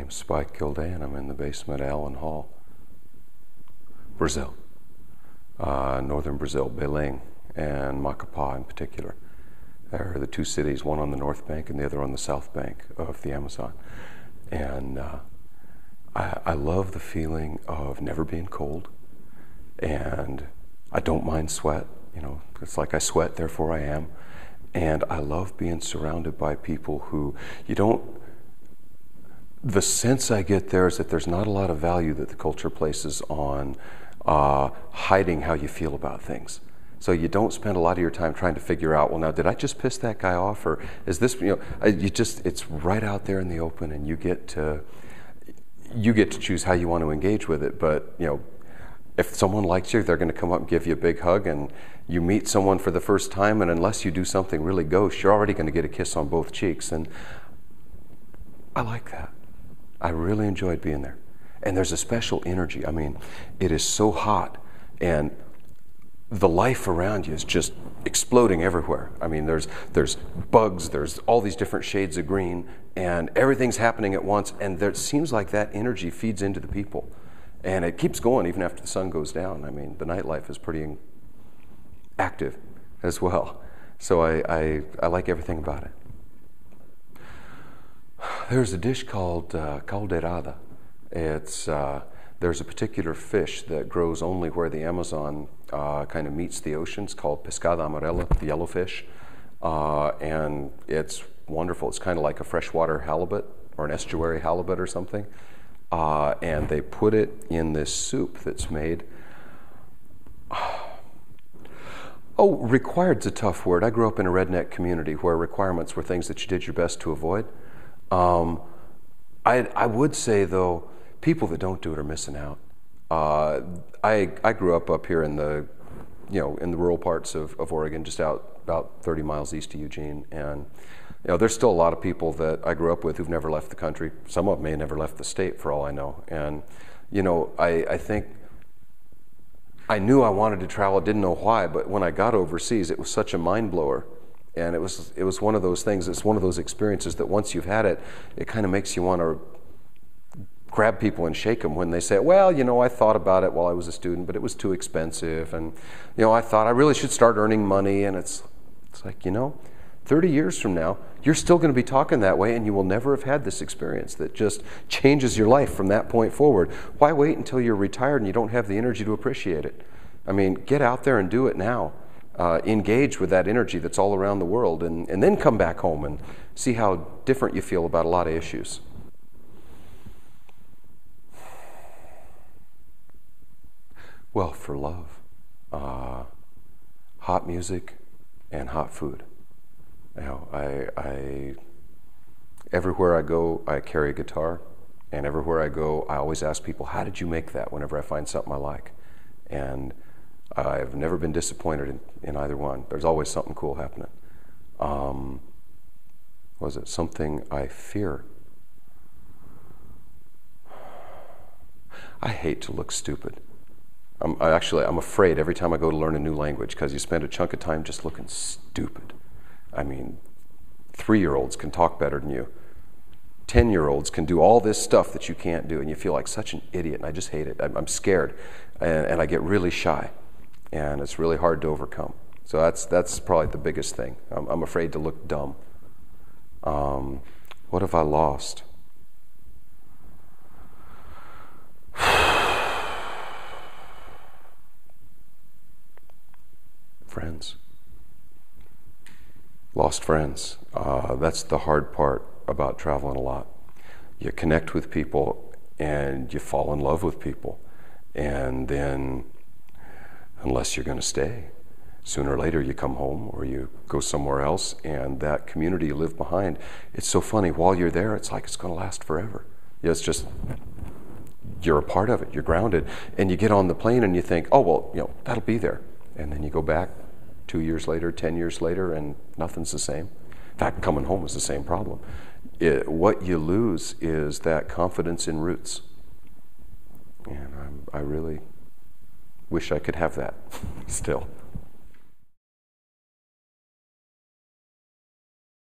name's Spike Gildea, and I'm in the basement at Allen Hall. Brazil. Northern Brazil, Belém, and Macapá in particular. They're the two cities, one on the north bank and the other on the south bank of the Amazon. And I love the feeling of never being cold, and I don't mind sweat. You know, it's like I sweat, therefore I am. And I love being surrounded by people who the sense I get there is that there's not a lot of value that the culture places on hiding how you feel about things. So you don't spend a lot of your time trying to figure out, well, now, did I just piss that guy off? Or is this, it's right out there in the open, and you get to choose how you want to engage with it. But, if someone likes you, they're going to come up and give you a big hug, and you meet someone for the first time, and unless you do something really gauche, you're already going to get a kiss on both cheeks. And I like that. I really enjoyed being there. And there's a special energy. I mean, it is so hot, and the life around you is just exploding everywhere. I mean, there's bugs, there's all these different shades of green, and everything's happening at once, and it seems like that energy feeds into the people. And it keeps going even after the sun goes down. I mean, the nightlife is pretty active as well. So I like everything about it. There's a dish called caldeirada. There's a particular fish that grows only where the Amazon kind of meets the oceans, called pescada amarela, the yellowfish. And it's wonderful. It's kind of like a freshwater halibut or an estuary halibut or something. And they put it in this soup that's made. Required's a tough word. I grew up in a redneck community where requirements were things that you did your best to avoid. I would say, though, people that don't do it are missing out. I grew up here in the rural parts of Oregon, just about 30 miles east of Eugene, and there's still a lot of people that I grew up with who've never left the country. Some of them may have never left the state, for all I know. And I think I knew I wanted to travel. I didn't know why, but when I got overseas, it was such a mind blower. And it was one of those things. It's one of those experiences that once you've had it, it kind of makes you want to grab people and shake them when they say, well, I thought about it while I was a student, but it was too expensive. And, I thought I really should start earning money. And it's like, 30 years from now, you're still going to be talking that way, and you will never have had this experience that just changes your life from that point forward. Why wait until you're retired and you don't have the energy to appreciate it? I mean, get out there and do it now. Engage with that energy that's all around the world, and then come back home and see how different you feel about a lot of issues. Well, for love, hot music and hot food. I everywhere I go, I carry a guitar, and everywhere I go, I always ask people, how did you make that, whenever I find something I like? And I've never been disappointed in either one. There's always something cool happening. Was it something I fear? I hate to look stupid. I'm afraid every time I go to learn a new language, because you spend a chunk of time just looking stupid. I mean, 3-year-olds can talk better than you. 10-year-olds can do all this stuff that you can't do, and you feel like such an idiot, and I just hate it. I'm scared, and I get really shy, and it's really hard to overcome. So that's probably the biggest thing. I'm afraid to look dumb. What have I lost? Friends. Lost friends. That's the hard part about traveling a lot. You connect with people and you fall in love with people. And then, unless you're going to stay, sooner or later you come home or you go somewhere else, and that community you live behind, it's so funny. While you're there, it's like it's going to last forever. It's just, you're a part of it. You're grounded. And you get on the plane and you think, oh, well, that'll be there. And then you go back 2 years later, 10 years later, and nothing's the same. In fact, coming home is the same problem. What you lose is that confidence in roots. And I really wish I could have that still.